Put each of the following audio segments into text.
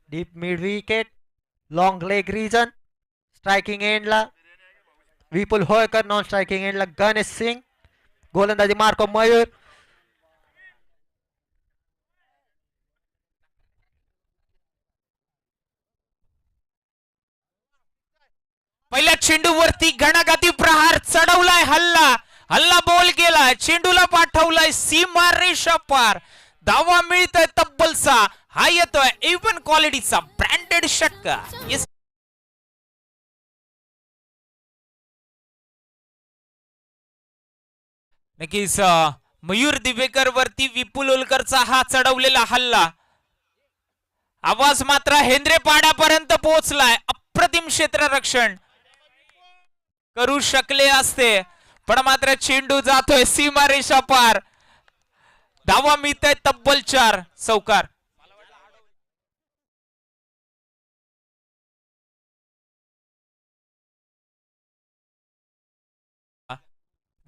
Deep mid wicket, long leg region, striking एंडला Vipul Holkar, non striking एंडला गणेश सिंग, गोलंदाजी मार्को मयूर. पहिल्या चेंडूवरती घणाघाती प्रहार चढवलाय, हल्ला हल्ला बॉल गेला, चेंडूला पाठवलाय सीमा रेषा पार. धावा मिळतोय तब्बलचा, हा येतोय इव्हन क्वालिटीचा ब्रँडेड षटका. नक्कीच मयूर दिवेकर वरती विपुल होलकरचा हा चढवलेला हल्ला, आवाज मात्र हेंद्रे पाड्यापर्यंत पोहोचलाय. अप्रतिम क्षेत्ररक्षण करू शकले असते, पण मात्र चेंडू जातोय सीमारेषा पार. धावा मिळतोय तब्बल 4. चौकार.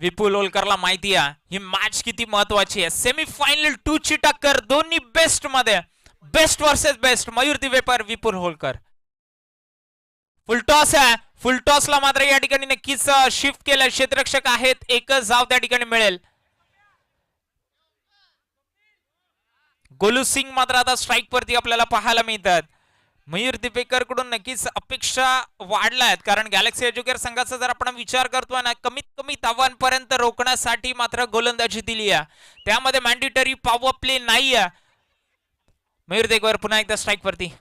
विपुल होलकरला माहिती आहे ही मॅच किती महत्वाची आहे. सेमीफायनल 2 ची टक्कर, दोन्ही बेस्ट मध्ये, best versus best. Mayur Divekar, Vipul Holkar. Full toss आहे, फुलटॉसला मात्र या ठिकाणी नक्कीच शिफ्ट केलं. क्षेत्ररक्षक आहेत, एकच धाव त्या ठिकाणी मिळेल. गोलू सिंग मात्र आता स्ट्राईक वरती आपल्याला पाहायला मिळतात. मयूर दिपेकर कडून नक्कीच अपेक्षा वाढल्या आहेत, कारण गॅलेक्सी एज्युकेर संघाचा जर आपण विचार करतोय ना, कमीत कमी धावांपर्यंत रोखण्यासाठी मात्र गोलंदाजी दिली आहे, त्यामध्ये मॅन्डेटरी पॉवर प्ले नाही आहे. मयूर दिपेकर पुन्हा एकदा स्ट्राईक वरती.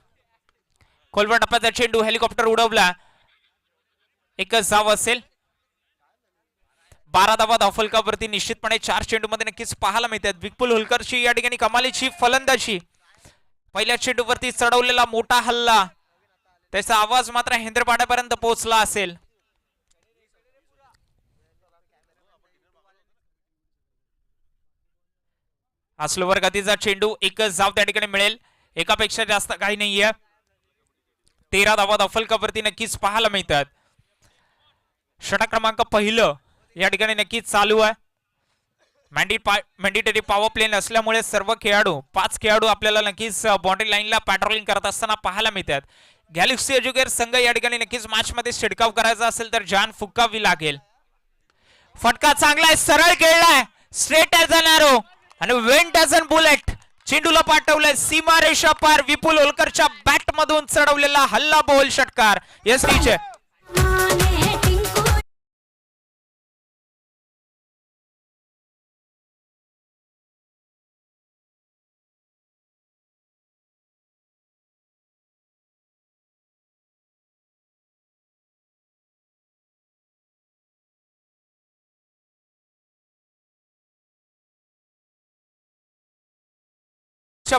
खोलवर टप्प्याचा चेंडू, हेलिकॉप्टर उडवला, एकच धाव असेल. 12 धावा धावफलकावरती निश्चितपणे 4 चेंडूमध्ये नक्कीच पाहायला मिळतात. विपुल होलकरची या ठिकाणी कमालीची फलंदाजी. पहिल्या चेंडूवरती चढवलेला मोठा हल्ला, त्याचा आवाज मात्र हेंद्रपाड्यापर्यंत पोहोचला असेल. हा स्लोवर गतीचा चेंडू, एकच धाव त्या ठिकाणी मिळेल, एकापेक्षा जास्त काही नाहीये. 13 धावा धावफलकावरती नक्कीच पाहायला मिळतात. षटक क्रमांक पहिलं या ठिकाणी नक्कीच चालू आहे. मॅन्डेटरी पॉवर प्ले नसल्यामुळे सर्व खेळाडू, 5 खेळाडू आपल्याला नक्कीच बाउंड्री लाईनला पॅट्रोलिंग करत असताना पाहायला मिळतात. गॅलेक्सी एज्युकेर संघ या ठिकाणी नक्कीच मॅच मध्ये शिडकाव करायचा असेल तर जान फुकावी लागेल. फटका चांगला आहे, सरळ खेळलाय, स्ट्रेट ॲज अन एरो आणि वेंट ॲज अन बुलेट. चेंडूला पाठवलाय सीमा रेषा पार. विपुल होलकरच्या बॅट मधून चढवलेला हल्ला बॉल षटकार. एस टीचे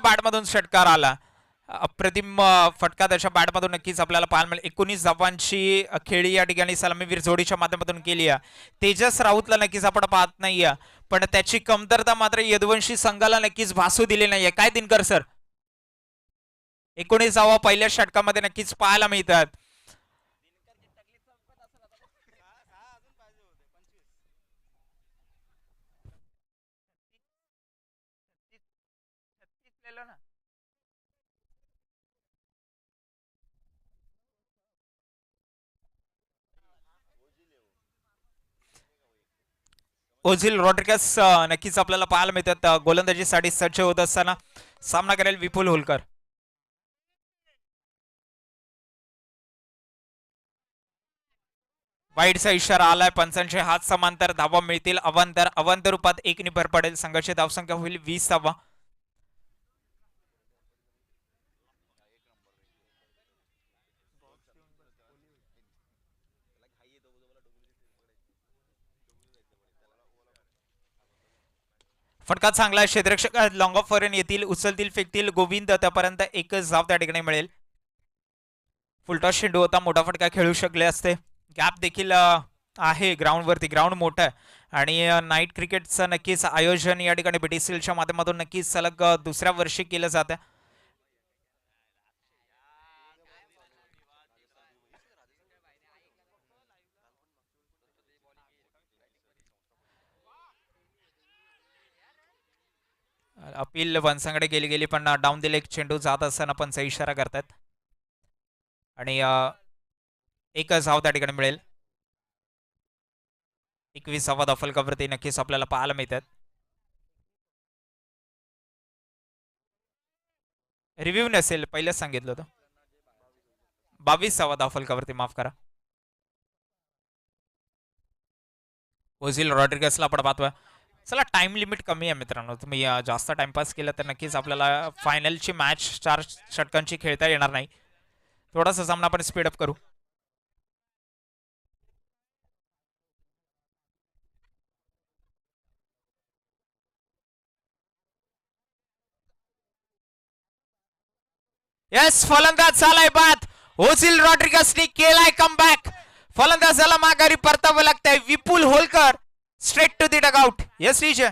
बॅटमधून षटकार आला. अप्रतिम फटका त्याच्या बॅटमधून नक्कीच आपल्याला पाहायला मिळेल. 19 धावांची खेळी या ठिकाणी सलामीवीर जोडीच्या माध्यमातून केली आहे. तेजस राऊतला नक्कीच आपण पाहत नाहीये, पण त्याची कमतरता मात्र यदुवंशी संघाला नक्कीच भासू दिली नाहीये. काय दिनकर सर, 19 धावा पहिल्या षटकामध्ये नक्कीच पाहायला मिळतात. ओझिल रॉड्रिगस नक्कीच आपल्याला पाहायला मिळतात. गोलंदाजीसाठी सज्ज होत असताना सामना करेल विपुल होलकर. वाईटचा इशारा आलाय, पंचांचे हात समांतर, धावा मिळतील अवांतर, अवांतर रूपात 1 ने भर पडेल. संघाची धावसंख्या होईल 20 धावा. फटका चांगला, क्षेत्ररक्षक लॉंग ऑफ वरून येतील, उचलतील, फेकतील गोविंद, त्यापर्यंत एकच धाव त्या ठिकाणी मिळेल. फुलटॉस चेंडू होता, मोठा फटका खेळू शकले असते. गॅप देखील आहे ग्राउंड वरती, ग्राउंड मोठं आहे आणि नाईट क्रिकेटचं नक्कीच आयोजन या ठिकाणी बीटीसीएलच्या माध्यमातून नक्कीच सलग दुसऱ्या वर्षी केलं जातं. अपील वंसांकडे गेली पण डाऊन दिले एक चेंडू जात असताना पंच इशारा करतात आणि एक धाव त्या ठिकाणी मिळेल. 21वा धाव फलकावरती नक्कीच आपल्याला पाहायला मिळतात. रिव्ह्यू नसेल, पहिलेच सांगितलं होतं. 22वा धाव फलकावरती, माफ करा. ओझिल रॉड्रिगसला आपण पाहतोय. चला, टाइम लिमिट कमी आहे मित्रांनो. तुम्ही जास्त टाइमपास केलं तर नक्कीच आपल्याला फायनलची मॅच 4 षटकांची खेळता येणार नाही. थोडासा सामना आपण स्पीडअप करू. येस, फलंदाज झालाय बाद. ओझिल रॉड्रिगसने केलाय कमबॅक. फलंदाजाला माघारी परतावं लागतंय. Vipul Holkar straight to the dugout. Yes Vijay.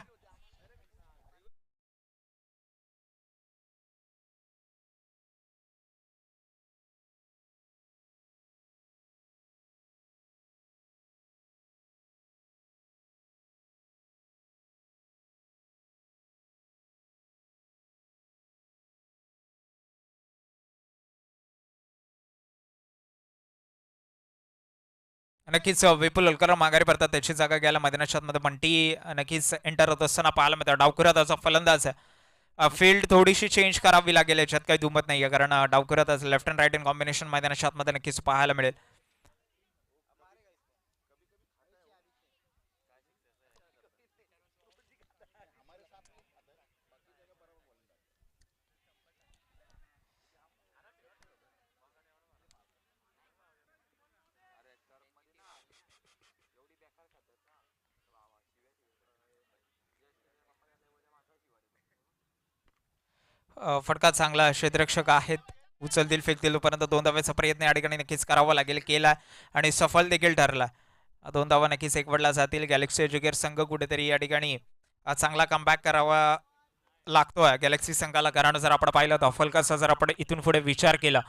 नक्कीच विपुल होलकर माघारी पडतात. त्याची जागा घ्यायला मैदानाच्या मध्ये बंटी नक्कीच एंटर होत असताना पाहायला मिळतं. डावखुराचा फलंदाज फील्ड थोडीशी चेंज करावी लागेल, याच्यात काही दुमत नाहीये, कारण डावखुरात left and right in combination मैदानाच्या आतमध्ये नक्कीच पाहायला मिळेल. फटका चांगला, क्षेत्ररक्षक आहेत, उचलतील फेकतील परंतु 2 धावेचा प्रयत्न या ठिकाणी नक्कीच करावा लागेल, केला आणि सफल देखील ठरला. 2 धावा नक्कीच एकवडला जातील. गॅलेक्सी एज्युकेट संघ कुठेतरी या ठिकाणी चांगला कमबॅक करावा लागतोय गॅलेक्सी संघाला, कारण जर आपण पाहिलं धावफलकाचा जर आपण इथून पुढे विचार केला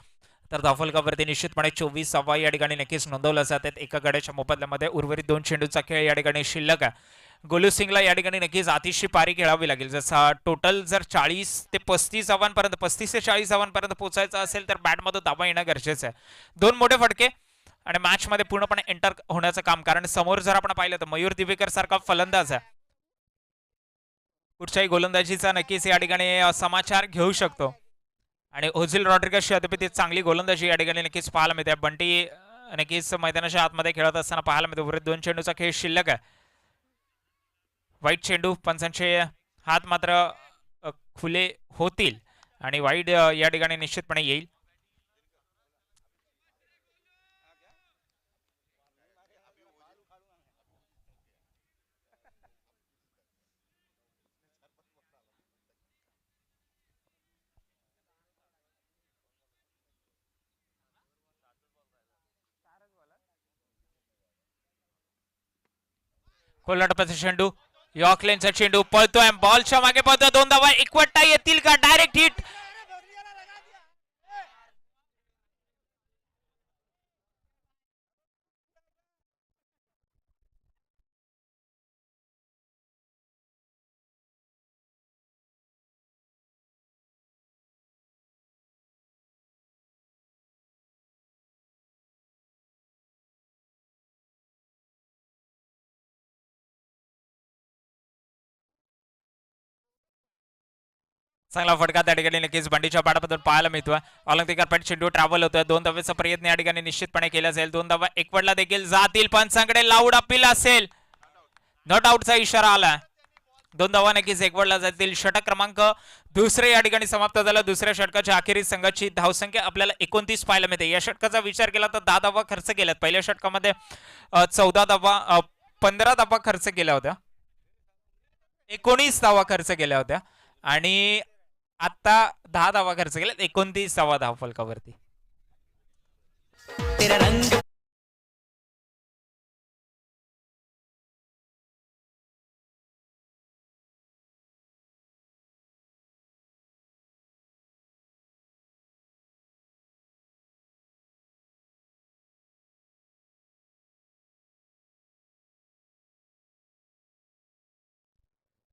तर धावफलकावरती निश्चितपणे 24 धावा या ठिकाणी नक्कीच नोंदवल्या जातात एका गड्याच्या मोबदल्यामध्ये. उर्वरित 2 चेंडूचा खेळ या ठिकाणी शिल्लक आहे. गोलू सिंगला या ठिकाणी नक्कीच अतिशय पारी खेळावी लागेल. जसा टोटल जर 40 ते 35 धावांपर्यंत 35 ते 40 धावांपर्यंत पोहोचायचं असेल तर बॅटमध्ये धावा येणं गरजेचं आहे. 2 मोठे फटके आणि मॅचमध्ये पूर्णपणे एंटर होण्याचं काम, कारण समोर जर आपण पाहिलं तर मयूर दिवेकर सारखा फलंदाज आहे, कुठच्याही गोलंदाजीचा नक्कीच या ठिकाणी समाचार घेऊ शकतो. आणि ओझिल रॉड्रिगसची अद्याप चांगली गोलंदाजी या ठिकाणी नक्कीच पाहायला मिळते. बंटी नक्कीच मैदानाच्या आतमध्ये खेळत असताना पाहायला मिळतो. उर्वरित 2 चेंडूचा खेळ शिल्लक आहे. वाईट चेंडू, पंचांचे हात मात्र खुले होतील आणि वाईट या ठिकाणी निश्चितपणे येईल. कोल्हाटपाचा चेंडू, यॉर्कलेनचा चेंडू पळतोय, बॉलच्या मागे पळतोय. 2 धावा एकवटता येतील का? Direct hit. चांगला फटका त्या ठिकाणी नक्कीच बंडीच्या पाडाबद्दल पाहायला मिळतोय. ऑलिम्पिक पण चेंडू ट्रॅव्हल होतोय. 2 धावेचा प्रयत्न या ठिकाणी निश्चितपणे केला जाईल. 2 धावा एकवडला देखील जातील. पंचांकडे लाऊड अपील असेल, नॉट आउटचा इशारा आला. 2 धावा नक्कीच एकवडला जातील. षटक क्रमांक दुसरे या ठिकाणी समाप्त झालं. दुसऱ्या षटकाच्या अखेरीस संघाची धावसंख्या आपल्याला 29 पाहायला मिळते. या षटकाचा विचार केला तर 10 धावा खर्च केल्यात. पहिल्या षटकामध्ये 14 धावा 15 धावा खर्च केल्या होत्या, 19 धावा खर्च केल्या होत्या आणि आता 10 धावा खर्च केल्यात 29 धावा धावफलकावरती.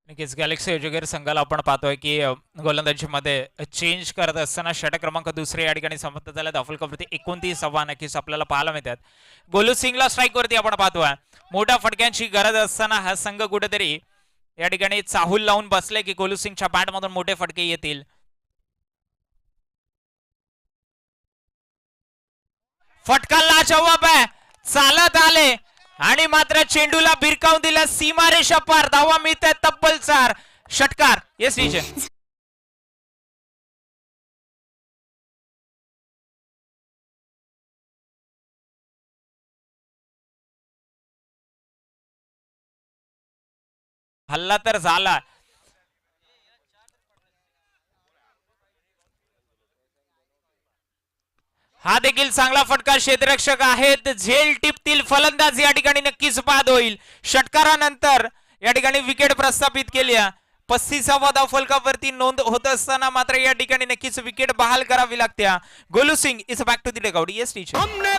नक्कीच गॅलेक्सी एज्युकेटर संघाला आपण पाहतोय की गोलंदाजीमध्ये चेंज करत असताना षटक क्रमांक दुसरे या ठिकाणी समाप्त झाला. धावफलकावरती 29 नक्कीच आपल्याला पाहायला मिळतात. गोलू सिंगला स्ट्राईक वरती आपण पाहतोय. मोठ्या फटक्यांची गरज असताना हा संघ कुठेतरी या ठिकाणी चाहूल लावून बसले की गोलू सिंगच्या बॅटमधून मोठे फटके येतील. फटका लाजवाब आहे. चालत आले आणि मात्र चेंडूला भिरकावून दिला. सीमारेषा पार. धावा मिळतात तब्बल 4. षटकार. Yes DJ. हल्ला तर झाला. हा देखील चांगला फटका. क्षेत्ररक्षक आहेत. झेल टिपतील फलंदाज या ठिकाणी नक्कीच बाद होईल. षटकारानंतर या ठिकाणी विकेट प्रस्थापित केली. 35वा धावफलकावरती नोंद होत असताना मात्र या ठिकाणी नक्कीच विकेट बहाल करावी लागते. Golu Singh is back to the dugout. Yes teacher.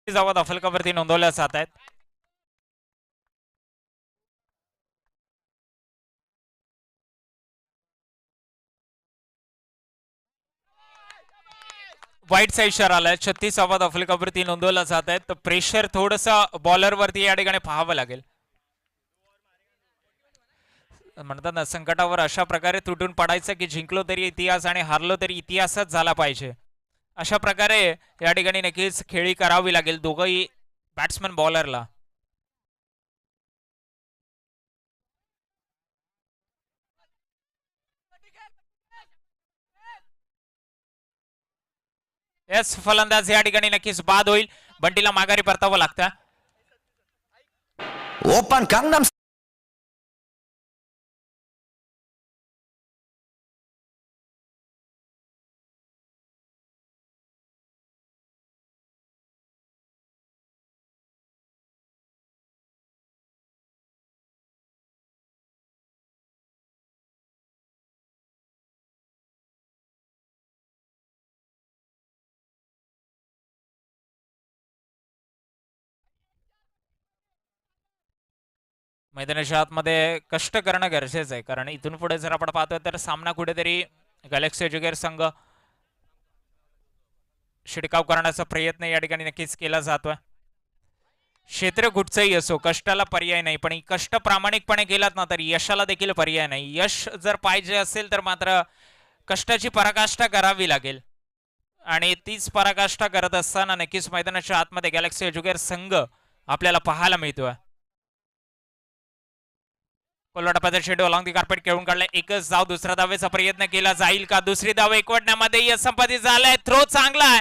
जावा धावफलकावरती नोंदवल्या जात आहेत. वाईट साईड इशारा आलाय. 36वा धावफलकावरती नोंदवला जात आहे. तर प्रेशर थोडस बॉलरवरती या ठिकाणी पाहावं लागेल. म्हणतात ना संकटावर अशा प्रकारे तुटून पडायचं की जिंकलो तरी इतिहास आणि हारलो तरी इतिहासच झाला पाहिजे. अशा प्रकारे या ठिकाणी नक्कीच खेळी करावी लागेल दोघंही बॅट्समन बॉलरला. येस फलंदाज या ठिकाणी नक्कीच बाद होईल. बंटीला माघारी परतावं लागतं. ओपन gangnam मैदानाच्या आतमध्ये कष्ट करणं गरजेचं आहे. कारण इथून पुढे जर आपण पाहतोय तर सामना कुठेतरी गॅलेक्सी एज्युकेटर संघ शिडकाव करण्याचा प्रयत्न या ठिकाणी नक्कीच केला जातोय. क्षेत्र कुठचंही असो कष्टाला पर्याय नाही. पण कष्ट प्रामाणिकपणे केलात ना तर यशाला देखील पर्याय नाही. यश जर पाहिजे असेल तर मात्र कष्टाची पराकाष्ठा करावी लागेल. आणि तीच पराकाष्ठा करत असताना नक्कीच मैदानाच्या आतमध्ये गॅलेक्सी एज्युकेटर संघ आपल्याला पाहायला मिळतोय. कोलवाटापाचा चेंडू अलॉंग दी कार्पेट खेळून काढलाय. एकच धाव. दुसरा धावेचा प्रयत्न केला जाईल का? दुसरी धाव एकवटण्यामध्ये यश संपादित झालाय. थ्रो चांगला आहे.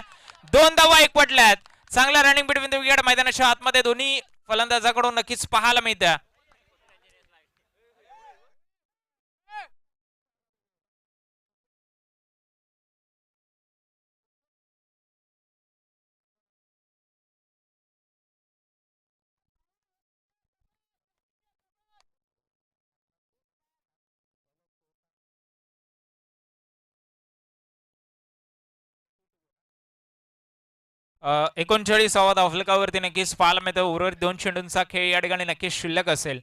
2 धावा एकवटल्यात. चांगला रनिंग बिटवीन द विकेट मैदानाच्या आतमध्ये दोन्ही फलंदाजाकडून नक्कीच पाहायला मिळतं. अ, 39वा धावफलकावरती नक्कीच पाहायला मिळतं. उर्वरित 2 चेंडूंचा खेळ या ठिकाणी नक्कीच शिल्लक असेल.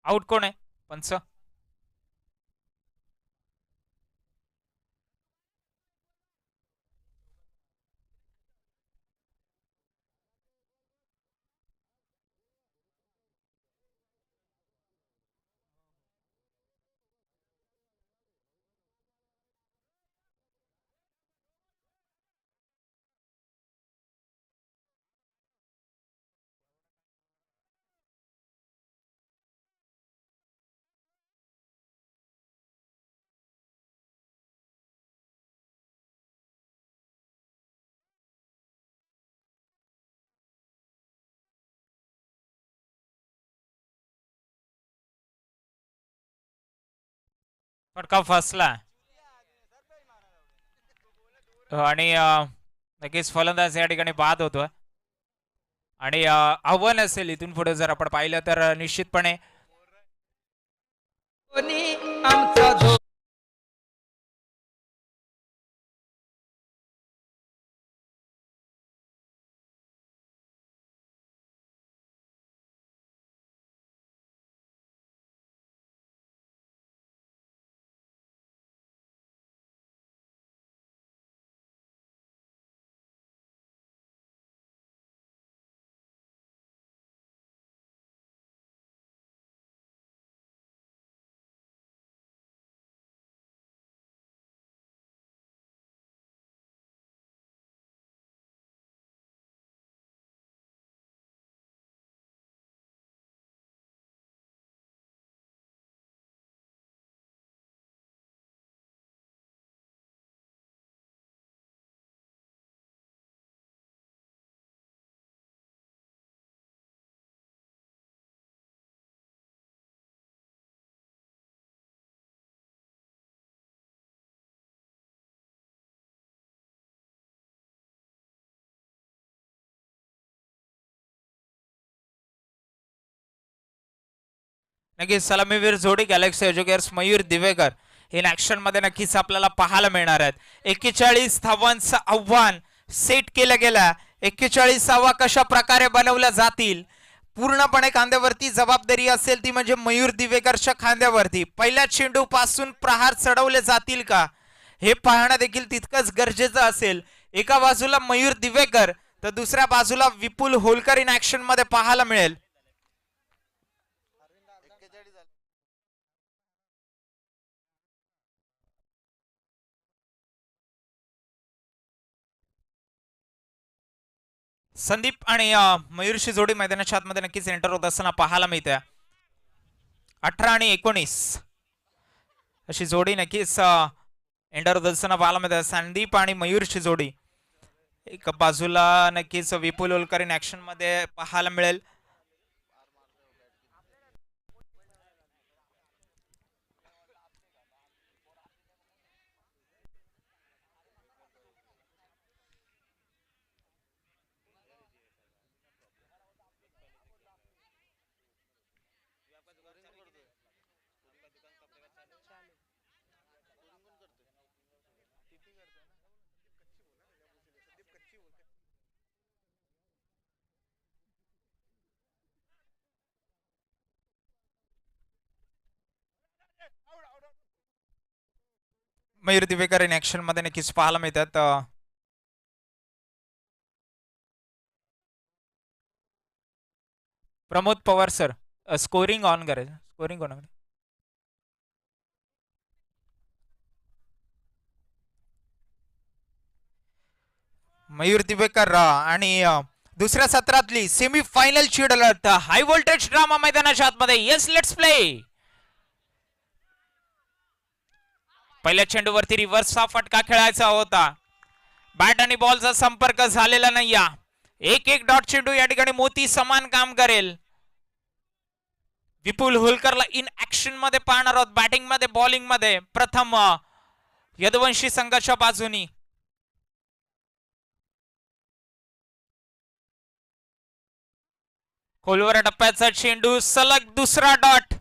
आउट कोण आहे? पंच. फटका फसला आणि नक्कीच फलंदाज या ठिकाणी बाद होतो आणि आव्हान असेल इथून पुढे जर आपण पाहिलं तर निश्चितपणे नक्कीच सलामीवीर जोडी Galaxy Educators Mayur Divekar in action मध्ये नक्कीच आपल्याला पाहायला मिळणार आहेत 41 धावांचं आव्हान सेट केलं गेलं 41 कशा प्रकारे बनवल्या जातील पूर्णपणे खांद्यावरती जबाबदारी असेल ती म्हणजे मयूर दिवेकरच्या खांद्यावरती पहिल्या चेंडू पासून प्रहार चढवले जातील का हे पाहणं देखील तितकंच गरजेचं असेल एका बाजूला मयूर दिवेकर तर दुसऱ्या बाजूला विपुल होलकर इन ऍक्शन मध्ये पाहायला मिळेल संदीप आणि मयूरची जोडी मैदानाच्या आतमध्ये नक्कीच एंटर होत असताना पाहायला मिळते 18 आणि 19 अशी जोडी नक्कीच एंटर होत असताना पाहायला मिळते संदीप आणि मयूरची जोडी एक बाजूला नक्कीच विपुल होलकर इन ऍक्शन मध्ये पाहायला मिळेल मयूर दिवेकर इन ऍक्शन मध्ये नक्कीच पाहायला मिळतात Pramod Pawar sir scoring on करायचं स्कोरिंग ऑन मयूर दिवेकर आणि दुसऱ्या सत्रातली सेमी फायनल ची लढत हाय व्होल्टेज ड्रामा मैदानाच्या आतमध्ये येस लेट्स प्ले पहिल्या चेंडूवरती रिव्हर्सचा फटका खेळायचा होता बॅट आणि बॉलचा संपर्क झालेला नाही एक एक डॉट चेंडू या ठिकाणी मोती समान काम करेल विपुल होलकरला इन ऍक्शन मध्ये पाहणार आहोत बॅटिंग मध्ये बॉलिंग मध्ये प्रथम यदुवंशी संघाच्या बाजूनी खोलवर टप्प्याचा चेंडू सलग दुसरा डॉट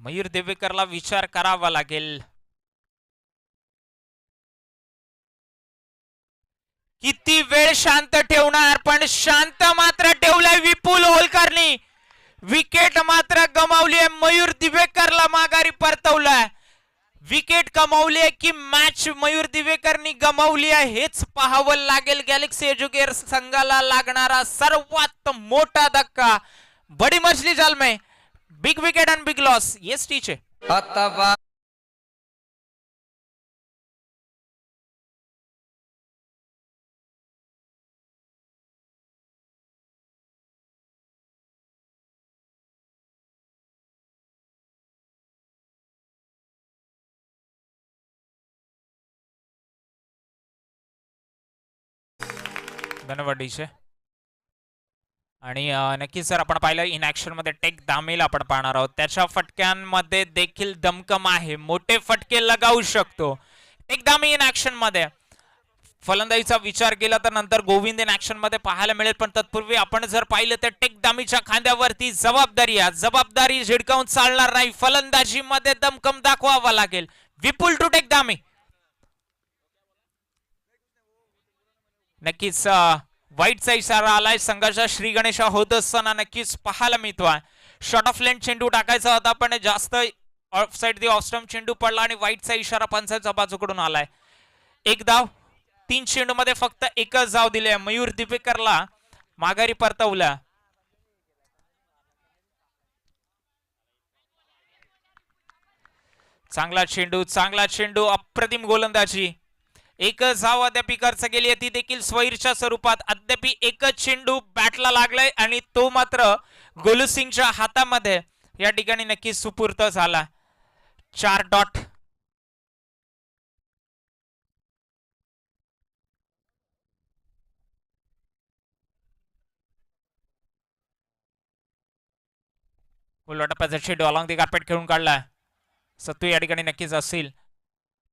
मयूर देवेकरला विचार करावा लागेल किती वेळ शांत ठेवणार पण शांत मात्र ठेवलाय विपुल होलकरनी विकेट मात्र गमावली आहे मयूर दिवेकरला माघारी परतवलाय विकेट गमावली की मॅच मयूर दिवेकरनी गमावली आहे हेच पाहावं लागेल गॅलेक्सी एज्युकेटर्स संघाला लागणारा सर्वात मोठा धक्का बडी मछली जाल में big wicket end big loss yes टीचे धनवडीचे. आणि नक्कीच जर आपण पाहिलं इन ऍक्शन मध्ये टेक दामेल आपण पाहणार आहोत. त्याच्या फटक्यांमध्ये देखील दमकम आहे, मोठे फटके लगावू शकतो टेक दामी इन ऍक्शन मध्ये. फलंदाजीचा विचार केला तर नंतर गोविंद इन ऍक्शन मध्ये पाहायला मिळेल, पण तत्पूर्वी आपण जर पाहिलं तर टेक दामीच्या खांद्यावरती जबाबदारी आहे. जबाबदारी झिडकावून चालणार नाही, फलंदाजी मध्ये दमकम दाखवावा लागेल. विपुल टू टेक दामी. नक्कीच वाईटचा इशारा आलाय संघाच्या श्री गणेशा होत असताना नक्कीच पाहायला मिळतोय. शॉर्ट ऑफ लेंथ चेंडू टाकायचा होता पण जास्त of side the off stump चेंडू पडला आणि वाईटचा इशारा पंचांच्या बाजूकडून आलाय. एक धाव, 3 चेंडू मध्ये फक्त एकच धाव दिले. मयूर दिपेकरला माघारी परतवलं. चांगला चेंडू, अप्रतिम गोलंदाजी. एकच धाव अद्याप खर्च केली आहे, ती देखील स्वैरच्या स्वरूपात. अद्याप एकच चेंडू बॅटला लागलाय आणि तो मात्र गोलूसिंगच्या हातामध्ये या ठिकाणी नक्कीच सुपूर्त झाला. 4 डॉट. उलट टप्प्याचा चेंडू अलॉंग दी कार्पेट खेळून काढला. सत्तू या ठिकाणी नक्कीच असेल.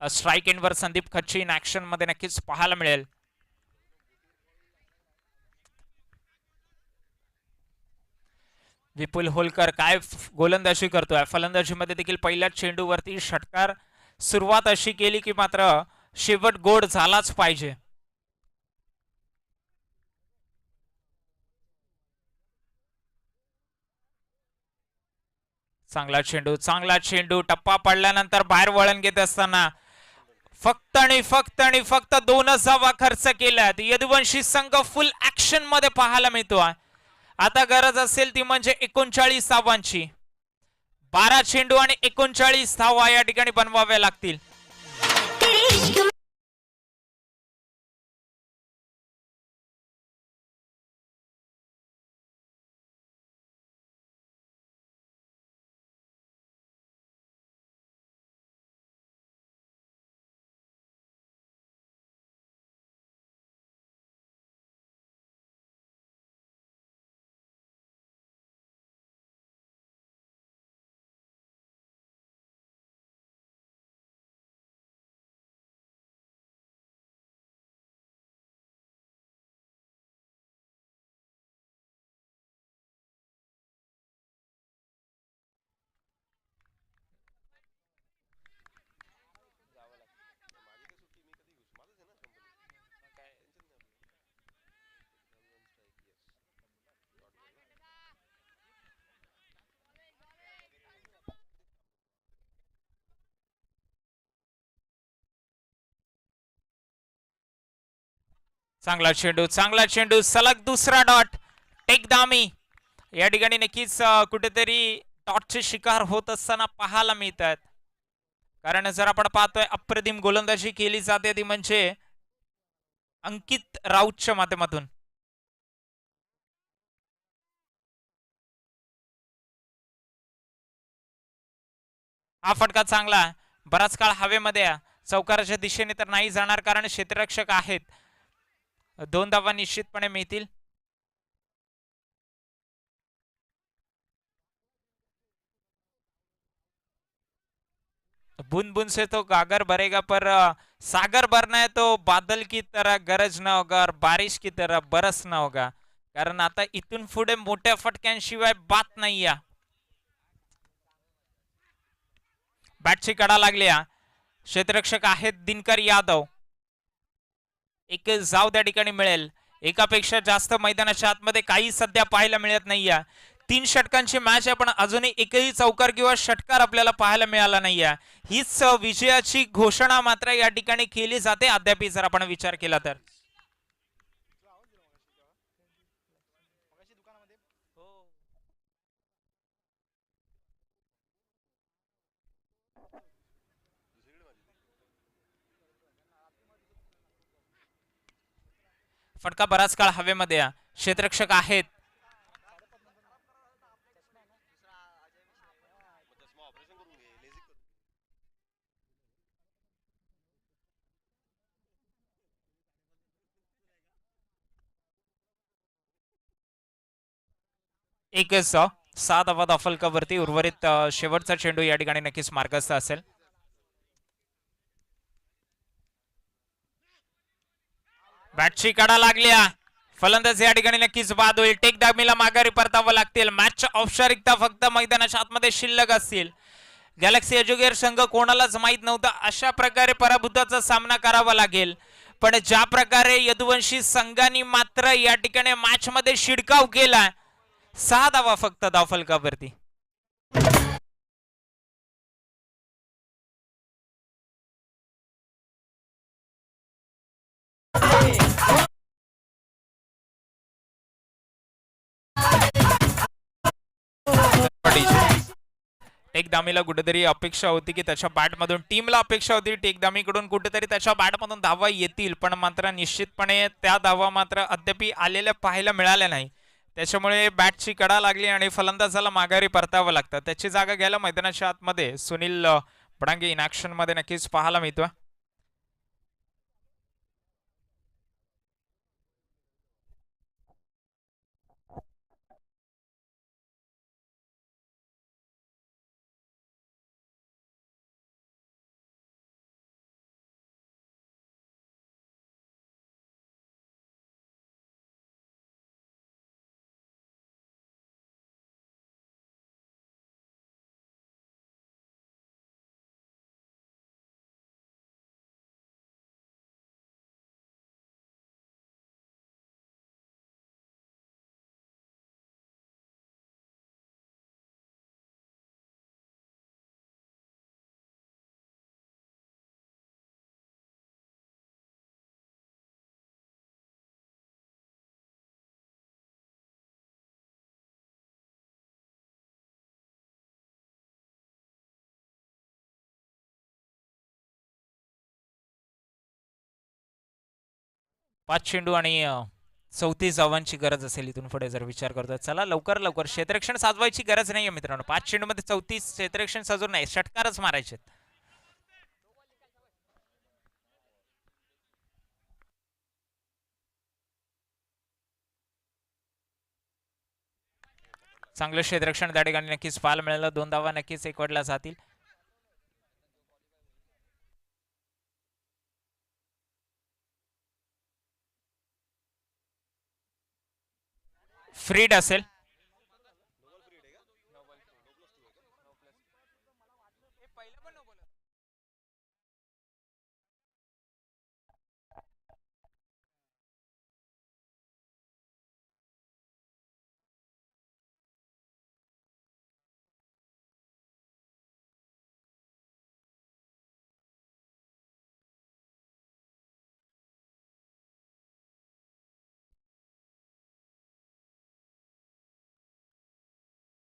स्ट्राईक एंडवर संदीप खच्ची इन ऍक्शन मध्ये नक्कीच पाहायला मिळेल. विपुल होलकर काय गोलंदाजी करतोय. फलंदाजीमध्ये देखील पहिल्याच चेंडूवरती षटकार. सुरुवात अशी केली की मात्र शेवट गोड झालाच पाहिजे. चांगला चेंडू टप्पा पडल्यानंतर बाहेर वळण घेत असताना फक्त आणि फक्त 2च धावा खर्च केल्यात. यदुवंशी संघ फुल ऍक्शन मध्ये पाहायला मिळतोय. आता गरज असेल ती म्हणजे 39 धावांची. 12 चेंडू आणि 39 धावा या ठिकाणी बनवाव्या लागतील. चांगला चेंडू सलग दुसरा डॉट. टेक दामी या ठिकाणी नक्कीच कुठेतरी डॉटचे शिकार होत असताना पाहायला मिळतात. कारण जर आपण पाहतोय अप्रतिम गोलंदाजी केली जाते ती म्हणजे अंकित राऊतच्या माध्यमातून. हा फटका चांगला, बराच काळ हवेमध्ये. चौकाराच्या दिशेने तर नाही जाणार कारण क्षेत्ररक्षक आहेत. 2 धावा निश्चितपणे मिळतील. बुन बुन से तो गागर भरेगा पर सागर भरना है तो बादल की तरह गरज न होगा और बारिश की तरह बरस न होगा. कारण आता इथून पुढे मोठ्या फटक्यांशिवाय बात नाही. या बॅटची कडा लागली. क्षेत्ररक्षक आहेत दिनकर यादव. एक जाव त्या ठिकाणी मिळेल. एकापेक्षा जास्त मैदानाच्या आतमध्ये काही सध्या पाहायला मिळत नाहीये. 3 षटकांची मॅच आहे पण अजूनही एकही चौकार किंवा षटकार आपल्याला पाहायला मिळाला नाहीये. हीच विजयाची घोषणा मात्र या ठिकाणी केली जाते अद्याप जर आपण विचार केला तर. फटका बराच काळ हवेमध्ये. क्षेत्ररक्षक आहेत. एकच 6 धावा धाफलकावरती. उर्वरित शेवटचा चेंडू या ठिकाणी नक्कीच मार्गस्थ असेल. बॅटची कडा लागल्या. फलंदाज या ठिकाणी नक्कीच बाद होईल. टेक दामीला माघारी परतावं लागतील. मॅचच्या औपचारिकता फक्त मैदानाच्या आतमध्ये शिल्लक असतील. गॅलेक्सी एज्युकेर संघ कोणालाच माहीत नव्हता अशा प्रकारे पराभूताचा सामना करावा लागेल, पण ज्या प्रकारे यदुवंशी संघाने मात्र या ठिकाणी मॅच मध्ये शिडकाव केला. 6 धावा फक्त धावफलकावरती. टेकदामीला कुठेतरी अपेक्षा होती की त्याच्या बॅटमधून, टीमला अपेक्षा होती टेकदामीकडून कुठेतरी त्याच्या बॅटमधून धावा येतील, पण मात्र निश्चितपणे त्या धावा मात्र अद्याप आलेल्या पाहायला मिळाल्या नाही. त्याच्यामुळे बॅटची कडा लागली आणि फलंदाजाला माघारी परतावं लागतं. त्याची जागा घ्यायला मैदानाच्या आतमध्ये सुनील बडांगे इन ऍक्शन मध्ये नक्कीच पाहायला मिळतोय. पाच चेंडू आणि 34 धावांची गरज असेल इथून पुढे जर विचार करतोय. चला लवकर लवकर क्षेत्ररक्षण साजवायची गरज नाहीये मित्रांनो. 5 चेंडू मध्ये 34 क्षेत्ररक्षण साजून नाही, षटकारच मारायचे. चांगलं क्षेत्ररक्षण त्या ठिकाणी नक्कीच पाहायला मिळालं. 2 धावा नक्कीच एकवटल्या जातील. फ्रीड असेल.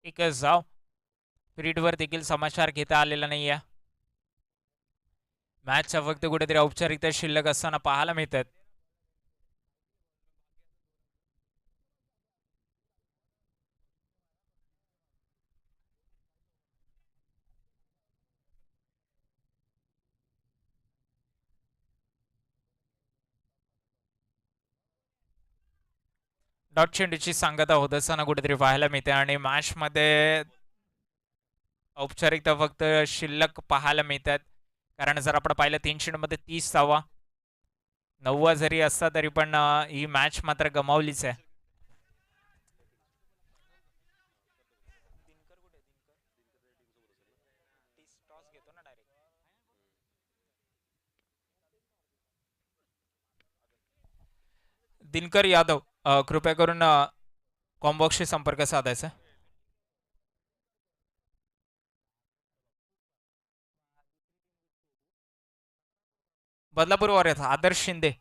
एकच जाव. फ्रीडवर देखील समाचार घेता आलेला नाहीये. मॅचचा फक्त कुठेतरी औपचारिकता शिल्लक असताना पाहायला मिळतात. डॉट चेंडूची सांगता होत असताना कुठेतरी पाहायला मिळते आणि मॅच मध्ये औपचारिकता फक्त शिल्लक पाहायला मिळतात. कारण जर आपण पाहिलं 3 चेंडूमध्ये 30 धावा, 9 जरी असता तरी पण ही मॅच मात्र गमावलीच आहे. दिनकर यादव कृपया करून कॉम्बॉक्सशी संपर्क साधायचा. बदलापूर वार आदर्श शिंदे.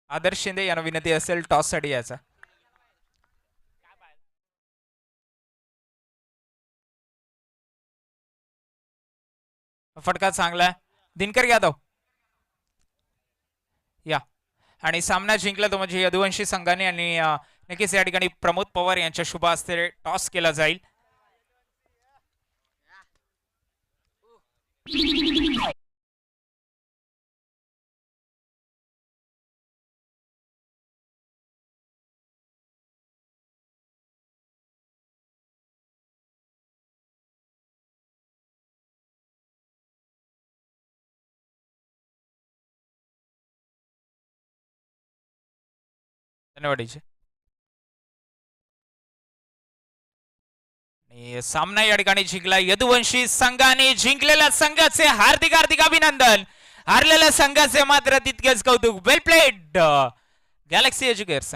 आदर्श शिंदे यांना विनंती असेल टॉस साठी याचा. फटका चांगला आहे. दिनकर यादव या आणि सामना जिंकला तो म्हणजे यदुवंशी संघाने आणि नक्कीच या ठिकाणी प्रमोद पवार यांच्या शुभ हस्ते टॉस केला जाईल. धन्यवाद. सामना या ठिकाणी जिंकला यदुवंशी संघाने. जिंकलेल्या संघाचे हार्दिक हार्दिक अभिनंदन. हारलेल्या संघाचे मात्र तितकेच कौतुक. वेल प्लेड गॅलेक्सी एज्युकेटर संघ.